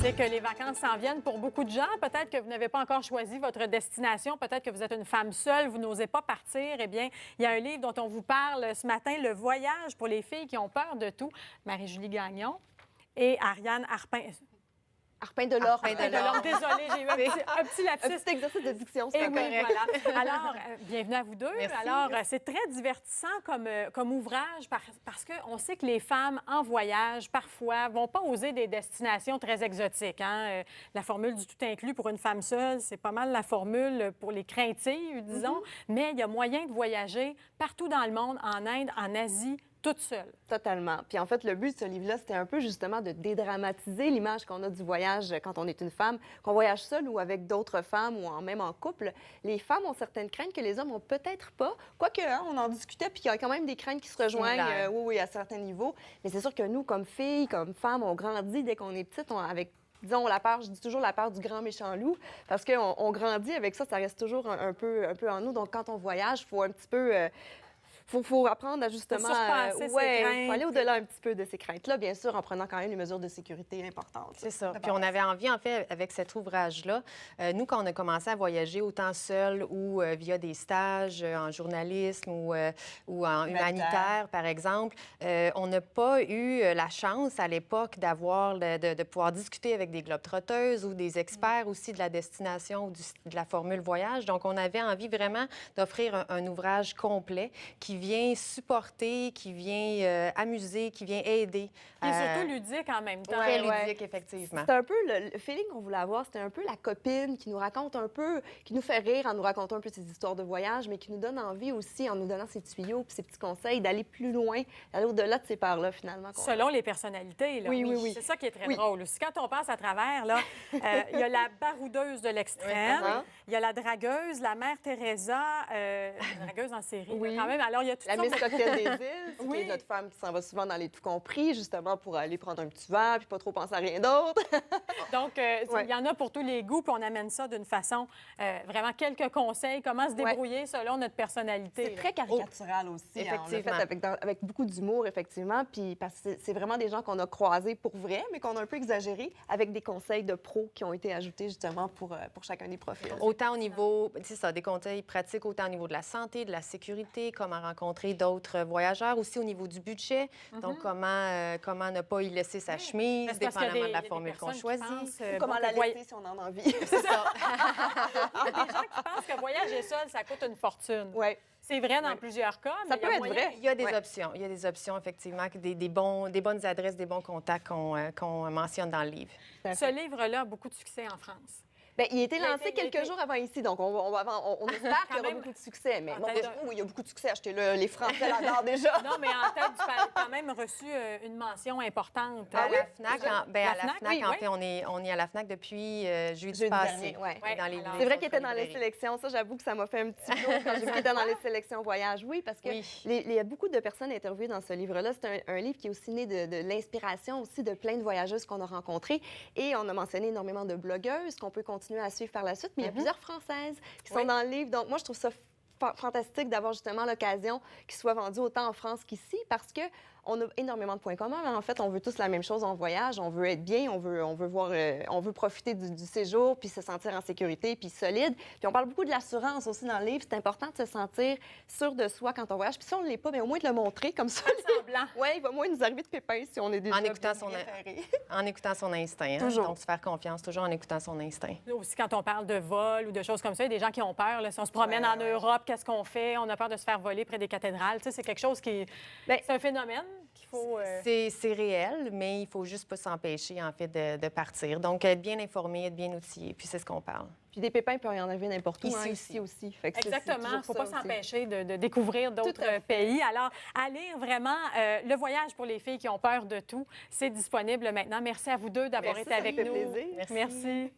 sais que les vacances s'en viennent pour beaucoup de gens. Peut-être que vous n'avez pas encore choisi votre destination. Peut-être que vous êtes une femme seule, vous n'osez pas partir. Eh bien, il y a un livre dont on vous parle ce matin, Le voyage pour les filles qui ont peur de tout. Marie-Julie Gagnon et Ariane Arpin. Arpin de l'or. Désolée, j'ai eu un petit lapsus. Un petit exercice de diction, Et c'est oui, correct. voilà. Alors, bienvenue à vous deux. Merci. Alors, c'est très divertissant comme ouvrage parce qu'on sait que les femmes en voyage, parfois, vont pas oser des destinations très exotiques. Hein? La formule du tout inclus pour une femme seule, c'est pas mal la formule pour les craintives, disons. Mais il y a moyen de voyager partout dans le monde, en Inde, en Asie, toute seule. Totalement. Puis en fait, le but de ce livre-là, c'était un peu justement de dédramatiser l'image qu'on a du voyage quand on est une femme, qu'on voyage seule ou avec d'autres femmes ou même en couple. Les femmes ont certaines craintes que les hommes ont peut-être pas. Quoique, hein, on en discutait, puis il y a quand même des craintes qui se rejoignent, oui, à certains niveaux. Mais c'est sûr que nous, comme filles, comme femmes, on grandit dès qu'on est petite, avec disons, la peur, je dis toujours la peur du grand méchant loup, parce qu'on grandit avec ça, ça reste toujours un peu en nous. Donc, quand on voyage, il faut un petit peu... Faut apprendre à justement... surpasser ses craintes. Faut aller au-delà un petit peu de ces craintes-là, bien sûr, en prenant quand même les mesures de sécurité importantes. C'est ça. Puis on avait envie, en fait, avec cet ouvrage-là, nous, quand on a commencé à voyager, autant seul ou via des stages en journalisme ou en humanitaire, par exemple, on n'a pas eu la chance à l'époque d'avoir, de pouvoir discuter avec des globetrotteuses ou des experts aussi de la destination ou de la formule voyage. Donc, on avait envie vraiment d'offrir un ouvrage complet qui vient supporter, qui vient amuser, qui vient aider. Et surtout ludique en même temps. Très ludique, effectivement. C'est un peu le feeling qu'on voulait avoir, c'était un peu la copine qui nous raconte un peu, qui nous fait rire en nous racontant un peu ses histoires de voyage, mais qui nous donne envie aussi, en nous donnant ses tuyaux puis ses petits conseils, d'aller plus loin, d'aller au-delà de ces peurs-là, finalement. Selon les personnalités, là. Oui. C'est ça qui est très drôle. Aussi, quand on passe à travers, là, il y a la baroudeuse de l'extrême, il y a la dragueuse, la mère Teresa, la dragueuse en série, là, quand même. Alors, il y a toutes la sortes Miss Cocktail des îles, qui est notre femme qui s'en va souvent dans les tout compris, justement pour aller prendre un petit verre puis pas trop penser à rien d'autre. Donc, il y en a pour tous les goûts, puis on amène ça d'une façon, vraiment quelques conseils, comment se débrouiller selon notre personnalité. C'est très caricatural aussi. Effectivement. On l'a fait avec beaucoup d'humour, effectivement, puis parce que c'est vraiment des gens qu'on a croisés pour vrai, mais qu'on a un peu exagérés, avec des conseils de pros qui ont été ajoutés justement pour chacun des profils. Autant au niveau, c'est ça, des conseils pratiques, autant au niveau de la santé, de la sécurité, comment rencontrer d'autres voyageurs, aussi au niveau du budget, donc comment ne pas y laisser sa chemise, dépendamment de la formule qu'on choisit. Comment la laisser si on en a envie. C'est ça. Il y a des gens qui pensent que voyager seul, ça coûte une fortune. Oui. C'est vrai dans plusieurs cas, mais ça peut être vrai. Il y a des options. Il y a des options, effectivement, des bonnes adresses, des bons contacts qu'on mentionne dans le livre. Ce livre-là a beaucoup de succès en France. Bien, il a été lancé quelques jours avant ici, donc on espère qu'il y aura beaucoup de succès. Mais bon, oui, il y a beaucoup de succès. Achetez-le, les Français l'adorent déjà. Non, mais en tête, tu as quand même reçu une mention importante. À la FNAQ, en oui. fait, on est à la FNAQ depuis jeudi dernier, passé. C'est vrai qu'il était dans les sélections. Ça, j'avoue que ça m'a fait un petit peu quand j'ai vu qu'il était dans les sélections voyage. Oui, parce que il y a beaucoup de personnes interviewées dans ce livre-là. C'est un livre qui est aussi né de l'inspiration aussi de plein de voyageuses qu'on a rencontrées. Et on a mentionné énormément de blogueuses qu'on peut continuer à suivre par la suite, mais il y a plusieurs Françaises qui sont dans le livre. Donc, moi, je trouve ça fantastique d'avoir justement l'occasion qu'il soit vendu autant en France qu'ici parce que on a énormément de points communs. En fait, on veut tous la même chose en voyage. On veut être bien, on veut profiter du séjour, puis se sentir en sécurité, puis solide. Puis on parle beaucoup de l'assurance aussi dans le livre. C'est important de se sentir sûr de soi quand on voyage. Puis si on ne l'est pas, bien, au moins de le montrer comme ça. Oui, il va moins nous arriver de pépins si on est déjà en écoutant son instinct. Hein? Toujours. Donc, se faire confiance, toujours en écoutant son instinct. Aussi, quand on parle de vol ou de choses comme ça, il y a des gens qui ont peur. Là, si on se promène en Europe, qu'est-ce qu'on fait? On a peur de se faire voler près des cathédrales. Tu sais, c'est quelque chose qui... c'est un phénomène qu'il faut... C'est réel, mais il faut juste pas s'empêcher, en fait, de partir. Donc, être bien informé, être bien outillé, puis c'est ce qu'on parle. Puis des pépins, il peut y en avoir n'importe où, ici aussi. Fait que exactement. Il ne faut pas s'empêcher de découvrir d'autres pays. Alors, à lire vraiment Le voyage pour les filles qui ont peur de tout, c'est disponible maintenant. Merci à vous deux d'avoir été avec nous. Plaisir. Merci.